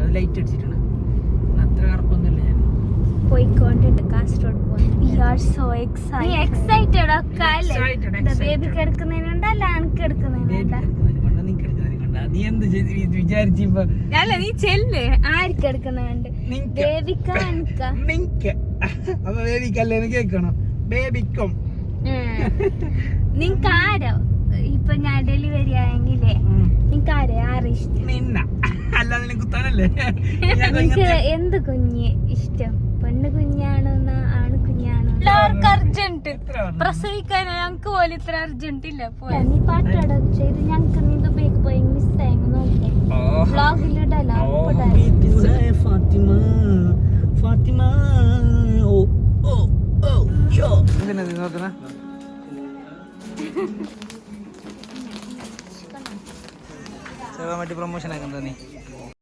അത് ലൈറ്റ് അടിച്ചിട്ടാണ്. അത്ര കറുപ്പൊന്നുമില്ല. ഞാൻ പോയിക്കൊണ്ടിട്ട് കാസർഗോഡ് ബേബി കിടക്കുന്നതിനുണ്ടല്ല അണക്ക് എടുക്കുന്നതിനുണ്ട. നീ എന്ത് വിചാരിച്ചപ്പോ അല്ല നീ ചെല്ല് ആർക്ക് എടുക്കുന്നുണ്ട് ബേബിക്ക അനക്ക നിക്ക്. അപ്പൊ ബേബിക്കല്ലേ എനിക്ക് കേൾക്കണം. ബേബിക്കും നിങ്ങക്ക് ആരോ ഇപ്പൊ ഞാൻ ഡെലിവറി ആയെങ്കിലേ നിങ്ങക്ക് ആരെ ഇഷ്ടം? നിന്ന അല്ലാതെ നിനക്ക് കുത്താനല്ലേ. നിങ്ങക്ക് എന്ത് കുഞ്ഞ് ഇഷ്ടം? പെണ്ണ് കുഞ്ഞാണോ ആണ് കുഞ്ഞാണോ? എല്ലാവർക്കും അർജന്റ് പ്രസവിക്കാൻ. ഞങ്ങക്ക് പോലും ഇത്ര അർജന്റ് ഇല്ല. നീ പാട്ടോടെ ചെയ്ത് ഞങ്ങക്ക് നീ ദുബൈക്ക് പോയി മിസ്സായി നോക്കേ. വ്ളോഗിലിടല ഫാത്തിമ ഓ ഓ ഓ യോ എന്തിനാ നോക്കണ? ചെറുതാൻ വേണ്ടി പ്രൊമോഷൻ ആക്കണ്ട നീ.